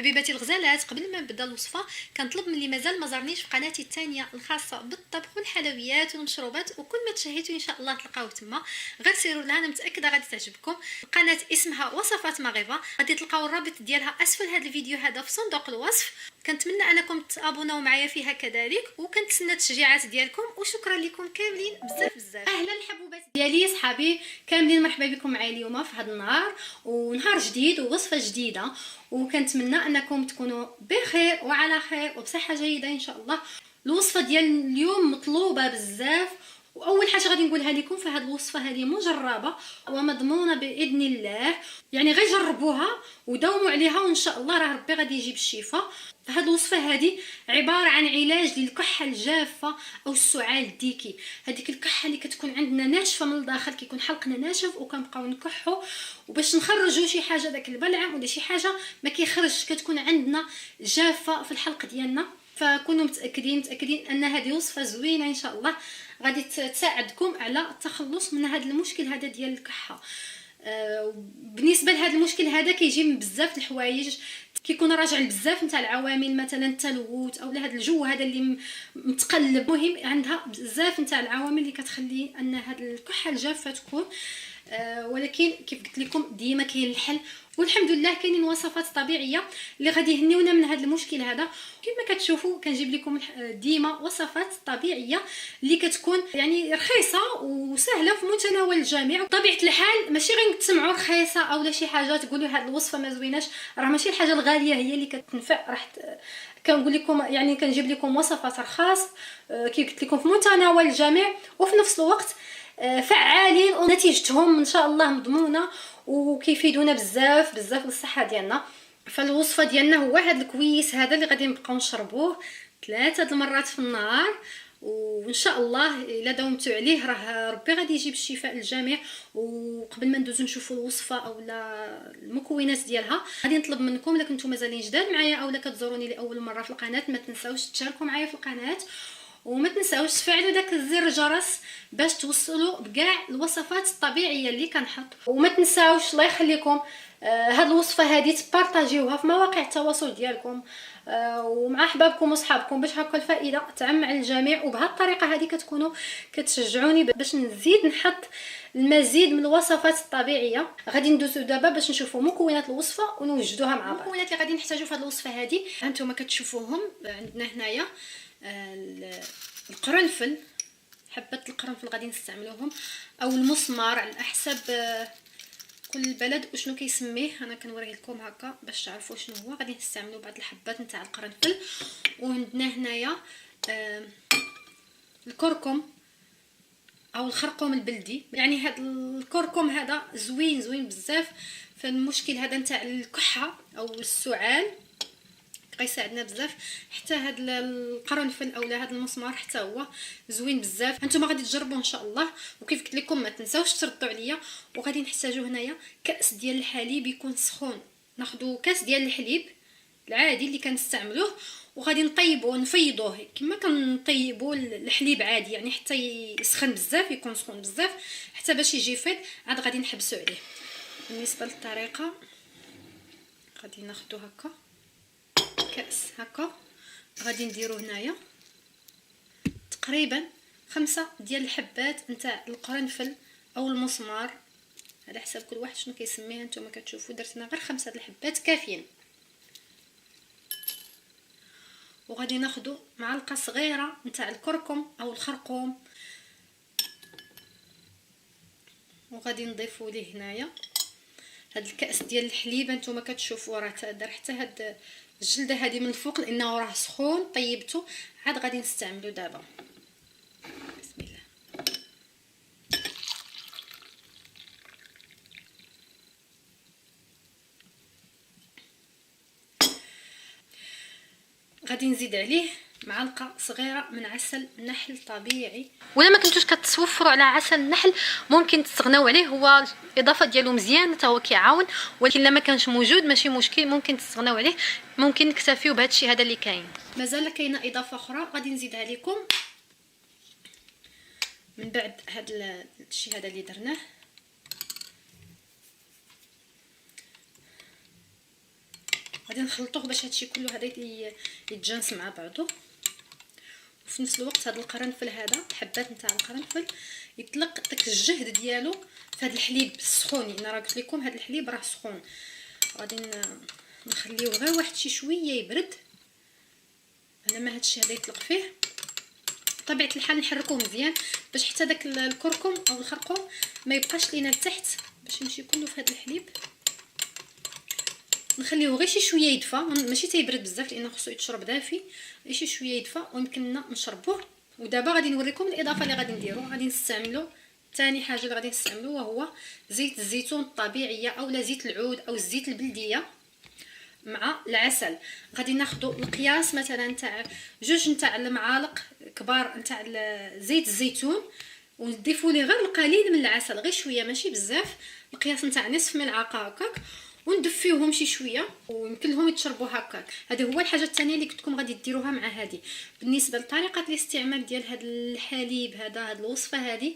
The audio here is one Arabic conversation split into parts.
حبيباتي الغزالات، قبل ما نبدا الوصفه كنطلب من اللي مازال ما زارنيش في قناتي الثانيه الخاصه بالطبخ والحلويات والمشروبات، وكل ما تشهيتوا ان شاء الله تلقاوه تما. غير سيروا لها، انا متاكده غادي تعجبكم. القناه اسمها وصفات مغيبه، غادي تلقاو الرابط ديالها اسفل هذا الفيديو هذا في صندوق الوصف. كنتمنى انكم تابوناو معايا فيها كذلك، وكنتسنى التشجيعات ديالكم، وشكرا لكم كاملين بزاف بزاف. اهلا الحبوبات ديالي صحابي كاملين، مرحبا بكم معايا اليوم في هذا النهار ونهار جديد ووصفه جديده، وكنتمنى انكم تكونوا بخير وعلى خير وبصحه جيده ان شاء الله. الوصفه ديال اليوم مطلوبه بزاف، واول حاجه غادي نقولها لكم في هذه الوصفه هذه مجربه ومضمونه باذن الله، يعني غير جربوها وداوموا عليها وان شاء الله راه ربي غادي يجيب الشفاء. هذه الوصفه هذه عباره عن علاج للكحه الجافه او السعال الديكي. هذيك الكحه اللي كتكون عندنا ناشفه من الداخل، كيكون حلقنا ناشف وكنبقاو نكحوا، وباش نخرجوا شي حاجه داك البلعم ولا شي حاجه ما كيخرجش، كتكون عندنا جافه في الحلق ديالنا. فكونوا متاكدين ان هذه وصفه زوينه ان شاء الله غادي تساعدكم على التخلص من هذا المشكل هذا ديال الكحه. بالنسبه لهذا المشكل هذا كيجي من بزاف الحوايج، كيكون راجع لبزاف نتاع العوامل، مثلا التلوث او هذا الجو هذا اللي متقلب. مهم عندها بزاف نتاع العوامل اللي كتخلي ان هذه الكحه الجافه تكون. ولكن كيف قلت لكم ديما كاين الحل، والحمد لله كاينين وصفات طبيعيه اللي غادي يهنيونا من هذا المشكل هذا. كما كتشوفوا كنجيب لكم ديما وصفات طبيعيه اللي كتكون يعني رخيصه وسهله في متناول الجميع. بطبيعه الحال ماشي غير تسمعوا رخيصه او لا شي حاجه تقولوا هذه الوصفه ما زويناش، راه ماشي الحاجه الغاليه هي اللي كتنفع. راح كنقول لكم يعني كنجيب لكم وصفات رخاص كي قلت لكم في متناول الجميع، وفي نفس الوقت فعالين ونتيجتهم ان شاء الله مضمونه وكيفيدونا بزاف بزاف للصحه ديالنا. فالوصفه ديالنا هو هذا الكويس هذا اللي غادي نبقاو نشربوه 3 المرات في النهار، وان شاء الله الا داومتوا عليه راه ربي غادي يجيب الشفاء للجميع. وقبل ما ندوزو نشوفوا الوصفه اولا المكونات ديالها، غادي نطلب منكم الا كنتم مازالين جداد معايا اولا كتزوروني لاول مره في القناه، ما تنساوش تشاركوا معايا في القناه، وما تنساوش تفعلوا داك زر الجرس باش توصلوا بكاع الوصفات الطبيعيه اللي كنحط. وما تنساوش الله يخليكم هاد الوصفه هذه تبارطاجيوها في مواقع التواصل ديالكم ومع احبابكم وصحابكم باش هكا الفائده تعم على الجميع. وبهذه الطريقه هذه كتكونوا كتشجعوني باش نزيد نحط المزيد من الوصفات الطبيعيه. غادي ندوزو دابا باش نشوفوا مكونات الوصفه ونوجدوها مع بعض. المكونات اللي غادي نحتاجو في هذه الوصفه هذه هانتوما كتشوفوهم عندنا هنايا. القرنفل، حبة القرنفل غادي نستعملوهم، او المسمار على حسب كل بلد وشنو كيسميه. انا كنوريه لكم هكا باش تعرفوا شنو هو. غادي نستعملوا بعض الحبات نتاع القرنفل. وعندنا هنايا الكركم او الخرقوم البلدي. يعني هذا الكركم هذا زوين زوين بزاف في المشكل هذا نتاع الكحه او السعال، غيساعدنا بزاف. حتى هاد القرنفل اولا هاد المسمار حتى هو زوين بزاف. انتم غادي تجربوا ان شاء الله، وكيف قلت لكم ما تنساوش تردوا عليا. وغادي نحتاجوا هنايا كاس ديال الحليب يكون سخون. ناخذوا كاس ديال الحليب العادي اللي كنستعملوه، وغادي نطيبوه نفيضوه كما كنطيبوا الحليب عادي، يعني حتى يسخن بزاف، يكون سخون بزاف حتى باش يجي فيض. عاد غادي نحبسوا عليه. بالنسبه للطريقه غادي ناخذوا هكا كاس هكا، غادي نديرو هنايا تقريبا 5 ديال الحبات نتاع القرنفل او المسمار على حسب كل واحد شنو كيسميه. نتوما كتشوفوا درتنا غير 5 د الحبات كافيين. وغادي ناخذوا معلقه صغيره نتاع الكركم او الخرقوم، وغادي نضيفوا ليه هنايا هاد الكاس ديال الحليب. نتوما كتشوفوا راه دار حتى هاد الجلده هذه من الفوق لانه راه سخون طيبته. عاد غادي نستعملو دابا. بسم الله. غادي نزيد عليه معلقه صغيره من عسل نحل طبيعي، ولا ما كنتوش كتوفروا على عسل النحل ممكن تستغناو عليه، هو الاضافه ديالو مزيان حتى هو كيعاون. ولكن لما كانش موجود ماشي مشكل، ممكن تستغناو عليه، ممكن نكتفيو بهذا الشيء هذا اللي كاين. مازال كاينه اضافه اخرى غادي نزيدها لكم من بعد هذا الشيء هذا اللي درناه. غادي نخلطوه باش هادشي كله هذا يتجانس مع بعضو. وفي نفس الوقت هذا القرنفل هذا الحبات نتاع القرنفل يطلق داك الجهد ديالو في هذا الحليب السخون. انا راه قلت لكم هذا الحليب راه سخون. غادي نخليوه غير واحد شي شويه يبرد على ما هادشي هذا يطلق فيه. بطبيعه الحال نحركوه مزيان باش حتى داك الكركم او الخرقوم ما يبقاش لينا لتحت، باش يمشي كله في هذا الحليب. نخليوه غير شي شويه يدفى، ماشي تيبرد بزاف لانه خصو يتشرب دافي، غير شي شويه يدفى ويمكننا نشربوه. ودابا غادي نوريكم الاضافه اللي غادي نديرو. غادي نستعملو ثاني حاجه اللي غادي نستعملو وهو زيت الزيتون الطبيعيه اولا زيت العود او الزيت البلديه مع العسل. غادي ناخذوا القياس مثلا تاع 2 نتاع المعالق كبار نتاع زيت الزيتون ونضيفوا ليه غير القليل من العسل، غير شويه ماشي بزاف، القياس نتاع نصف ملعقه هكاك، وندفيوهم شي شويه ويمكن لهم يتشربوا هكاك. هذه هو الحاجه الثانيه اللي كنتكم غادي ديروها مع هذه. بالنسبه لطريقه الاستعمال ديال هذا الحليب هذا الوصفه هذه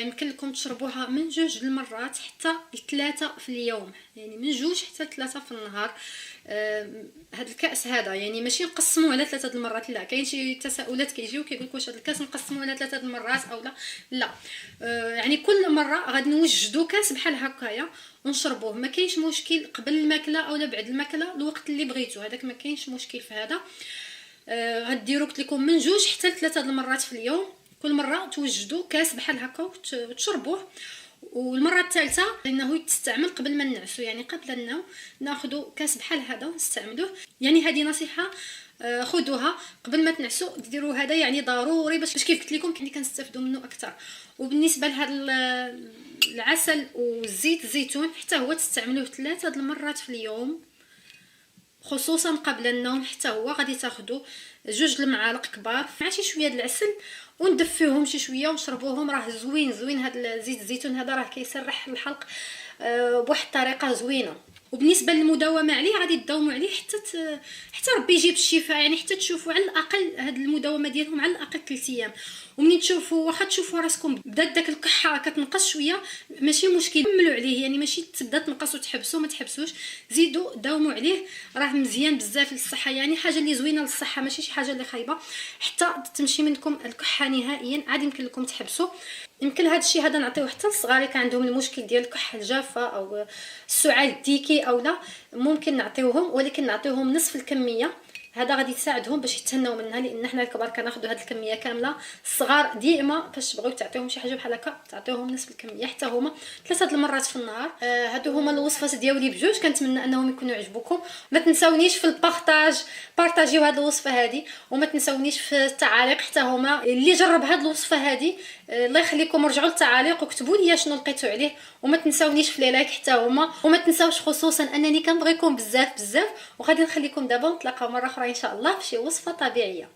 يمكن لكم تشربوها من 2 المرات حتى 3 في اليوم، يعني من 2 حتى 3 في النهار. هذا الكاس هذا يعني ماشي نقسموه على 3 المرات، لا كاين شي تساؤلات كيجيو كيقول لك واش هذا الكاس نقسموه على 3 المرات او لا. يعني كل مره غادي نوجدوا كاس بحال هكايا ونشربوه، ما كاينش مشكل قبل الماكله اولا بعد الماكله الوقت اللي بغيتو، هذاك ما كاينش مشكل في هذا. غديروا قلت لكم من 2 حتى 3 المرات في اليوم، كل مره توجدوا كاس بحال هكا وتشربوه. والمره الثالثه انه تستعمل قبل ما ننعسوا، يعني قبل النوم ناخذوا كاس بحال هذا ونستعملوه. يعني هذه نصيحه خذوها قبل ما تنعسوا، ديروا هذا يعني ضروري باش كيف قلت لكم كني كنستافدوا منه اكثر. وبالنسبه لهذا العسل وزيت الزيتون حتى هو تستعملوه 3 المرات في اليوم خصوصا قبل النوم. حتى هو غادي تاخذوا 2 المعالق كبار مع شي شويه د العسل وندفيوهم شي شويه ونشربوهم. راه زوين هذا زيت الزيتون هذا راه كيسرح الحلق بواحد الطريقه زوينه. وبالنسبه للمداومه عليه غادي تداوموا عليه حتى ربي يجيب الشفاء، يعني حتى تشوفوا على الاقل هاد المداومه ديالهم على الاقل 3 ايام. ومنين تشوفوا واخا تشوفوا راسكم بدات داك الكحه كتنقص شويه ماشي مشكل، كملوا عليه، يعني ماشي تبدا تنقص وتحبسوا، ما تحبسوش، زيدوا داوموا عليه، راه مزيان بزاف للصحه، يعني حاجه اللي زوينه للصحه ماشي شي حاجه اللي خايبه. حتى تمشي منكم الكحه نهائيا، عاد يمكن لكم تحبسوا. يمكن هذا الشيء هذا نعطيوه حتى للصغار اللي كان عندهم المشكل ديال الكحه الجافه او السعال الديكي او لا، ممكن نعطيوهم، ولكن نعطيوهم نصف الكميه. هذا غادي يساعدهم باش يتهناو منها، لان حنا الكبار كناخذوا هذه الكميه كامله. الصغار ديما فاش تبغيو تعطيوهم شي حاجه بحال هكا تعطيوهم نصف الكميه حتى هما 3 المرات في النهار. هادو هما الوصفات ديالي بجوج، كنتمنى انهم يكونوا عجبوكم. ما تنساونيش في البارطاج، بارطاجيو هذه الوصفه هذه، وما تنساونيش في التعاليق حتى هما اللي جرب هذه الوصفه هذه الله يخليكم رجعوا للتعاليق وكتبوا لي شنو لقيتوا عليه. وما تنساونيش في لي لايك حتى هما، وما تنساوش خصوصا انني كنبغيكم بزاف بزاف. وغادي نخليكم دابا نتلاقاو مره اخرى ان شاء الله في شي وصفه طبيعيه.